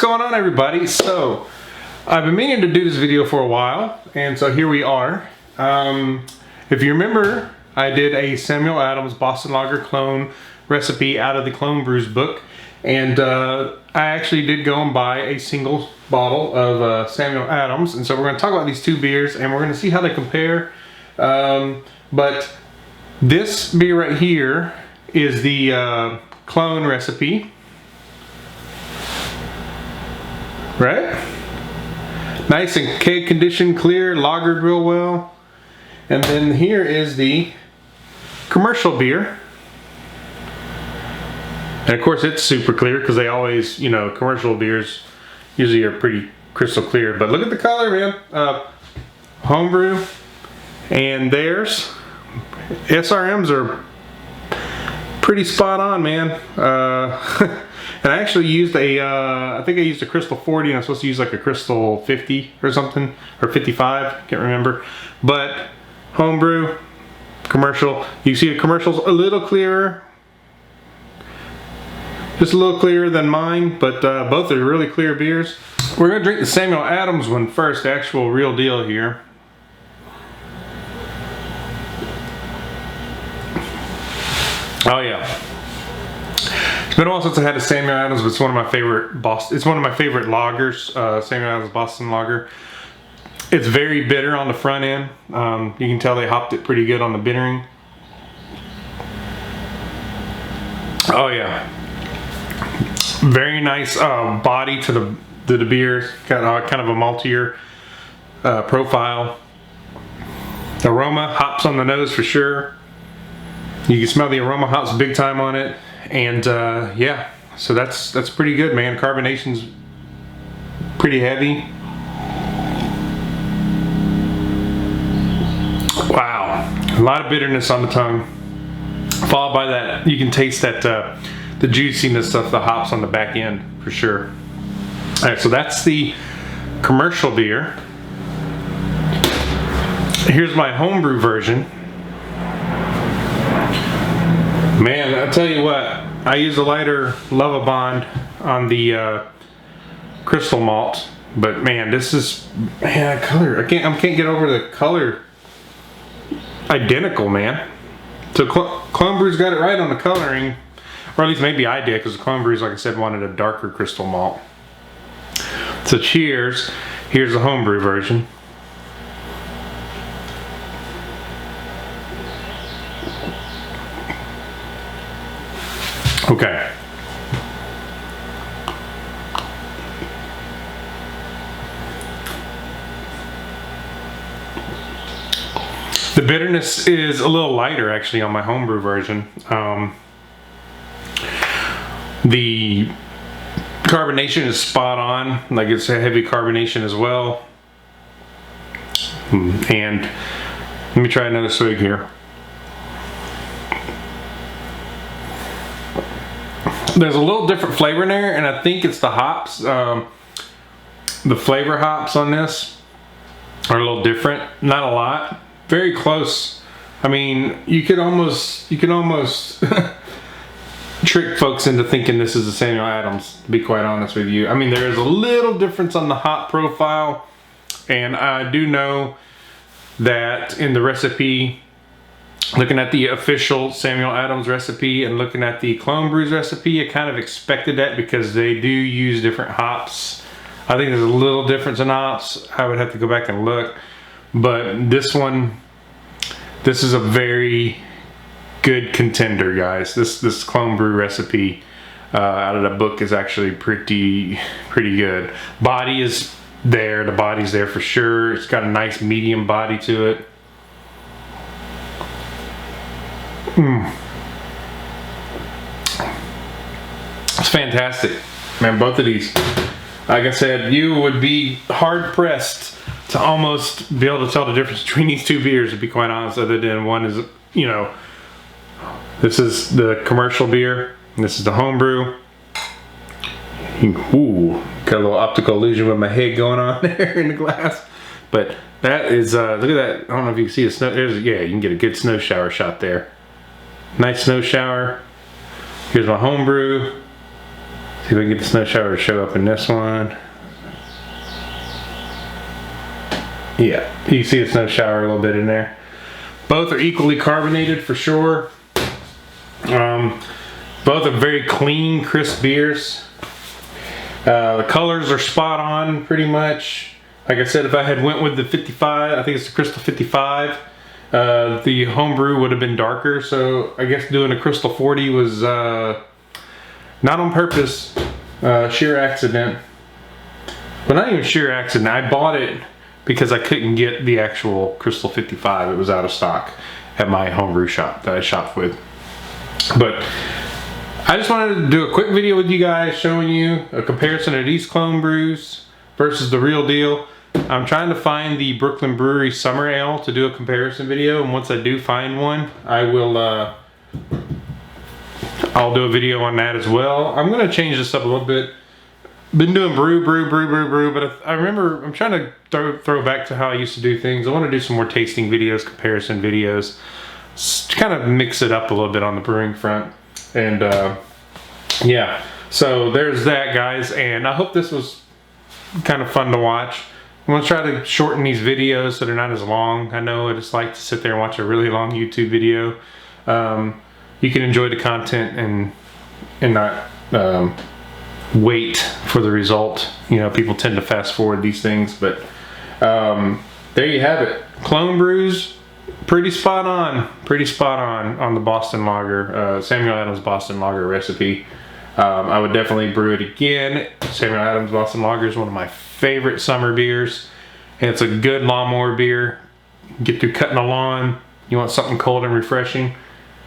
going on, everybody? So I've been meaning to do this video for a while, and so here we are. If you remember, I did a Samuel Adams Boston Lager clone recipe out of the Clone Brews book, and I actually did go and buy a single bottle of Samuel Adams, and so we're going to talk about these two beers and we're going to see how they compare. But this beer right here is the clone recipe, right? Nice and keg conditioned, clear, lagered real well. And then here is the commercial beer. And of course it's super clear because they always, you know, commercial beers usually are pretty crystal clear. But look at the color, man. Homebrew and theirs. SRMs are pretty spot on, man. And I actually used I think I used a Crystal 40 and I'm supposed to use like a Crystal 50 or something, or 55, can't remember. But homebrew, commercial, you see the commercial's a little clearer. Just a little clearer than mine, but both are really clear beers. We're gonna drink the Samuel Adams one first, the actual real deal here. Oh yeah. It's been a while since I had a Samuel Adams, but it's one of my favorite it's one of my favorite lagers, Samuel Adams Boston Lager. It's very bitter on the front end. You can tell they hopped it pretty good on the bittering. Oh yeah. Very nice body to the beer. Kind of a maltier profile. Aroma, hops on the nose for sure. You can smell the aroma hops big time on it. And yeah, so that's pretty good, man. Carbonation's pretty heavy. Wow, a lot of bitterness on the tongue, followed by that, you can taste that the juiciness of the hops on the back end for sure. All right, so that's the commercial beer. Here's my homebrew version. Man, I'll tell you what, I use a lighter Lovabond on the crystal malt, but man, this is, man, color, I can't get over the color. Identical, man. So Clone Brew's got it right on the coloring, or at least maybe I did, because Clone Brew's, like I said, wanted a darker crystal malt. So cheers. Here's the homebrew version. Okay. The bitterness is a little lighter actually on my homebrew version. The carbonation is spot on, like it's a heavy carbonation as well. And let me try another swig here. There's a little different flavor in there, and I think it's the hops. The flavor hops on this are a little different, not a lot. Very close. I mean, you could almost trick folks into thinking this is a Samuel Adams, to be quite honest with you. I mean, there is a little difference on the hop profile, and I do know that in the recipe, looking at the official Samuel Adams recipe and looking at the Clone Brews recipe, I kind of expected that because they do use different hops. I think there's a little difference in hops. I would have to go back and look. But this one, this is a very good contender, guys. This Clone Brew recipe out of the book is actually pretty good. Body is there. The body's there for sure. It's got a nice medium body to it. It's fantastic, man. Both of these, like I said, you would be hard pressed to almost be able to tell the difference between these two beers, to be quite honest, other than one is, you know, this is the commercial beer and this is the homebrew. Ooh, got a little optical illusion with my head going on there in the glass. But that is, look at that. I don't know if you can see the snow. Yeah, you can get a good snow shower shot there. Nice snow shower. Here's my homebrew. See if I can get the snow shower to show up in this one. Yeah, you can see the snow shower a little bit in there. Both are equally carbonated for sure. Both are very clean, crisp beers. The colors are spot on pretty much. Like I said, if I had went with the 55, I think it's the Crystal 55, the Homebrew would have been darker. So I guess doing a Crystal 40 was not on purpose, sheer accident. But not even sheer accident. I bought it because I couldn't get the actual Crystal 55. It was out of stock at my Homebrew shop that I shopped with. But I just wanted to do a quick video with you guys showing you a comparison of these clone brews versus the real deal. I'm trying to find the Brooklyn Brewery Summer Ale to do a comparison video, and once I do find one, I will I'll do a video on that as well. I'm gonna change this up a little bit. Been doing brew, but I remember I'm trying to throw back to how I used to do things. I want to do some more tasting videos, comparison videos, to kind of mix it up a little bit on the brewing front. And yeah, so there's that, guys, and I hope this was kind of fun to watch. I'm gonna try to shorten these videos so they're not as long. I know what it's like to sit there and watch a really long YouTube video. You can enjoy the content and not wait for the result. You know, people tend to fast forward these things, but there you have it. Clone brews, pretty spot on the Boston Lager, Samuel Adams Boston Lager recipe. I would definitely brew it again. Samuel Adams Boston Lager is one of my favorite summer beers, and it's a good lawnmower beer. Get through cutting the lawn, you want something cold and refreshing,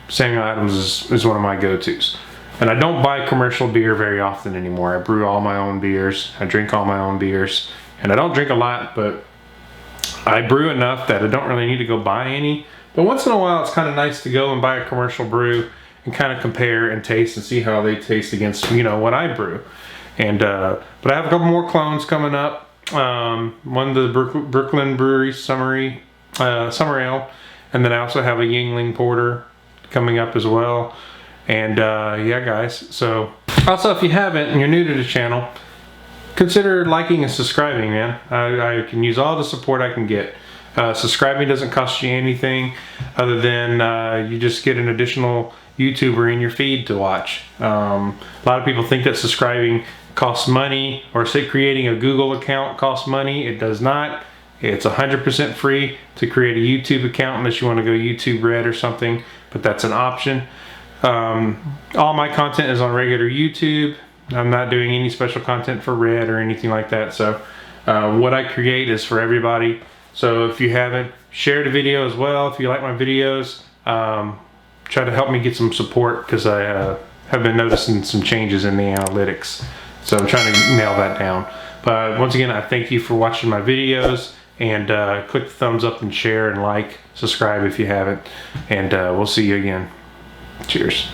Samuel Adams is one of my go-tos. And I don't buy commercial beer very often anymore. I brew all my own beers, I drink all my own beers, and I don't drink a lot, but I brew enough that I don't really need to go buy any. But once in a while, it's kind of nice to go and buy a commercial brew and kind of compare and taste and see how they taste against, you know, what I brew. And but I have a couple more clones coming up. One of the Brooklyn Brewery Summer Ale, and then I also have a Yingling Porter coming up as well. And yeah, guys, so also, if you haven't and you're new to the channel, consider liking and subscribing, man. I can use all the support I can get. Subscribing doesn't cost you anything other than you just get an additional YouTuber in your feed to watch. A lot of people think that subscribing costs money, or say creating a Google account costs money. It does not. It's 100% free to create a YouTube account unless you want to go YouTube Red or something, but that's an option. All my content is on regular YouTube. I'm not doing any special content for Red or anything like that. So what I create is for everybody. So if you haven't, share the video as well. If you like my videos, try to help me get some support, because I have been noticing some changes in the analytics. So I'm trying to nail that down. But once again, I thank you for watching my videos, and click the thumbs up and share and like, subscribe if you haven't, and we'll see you again. Cheers.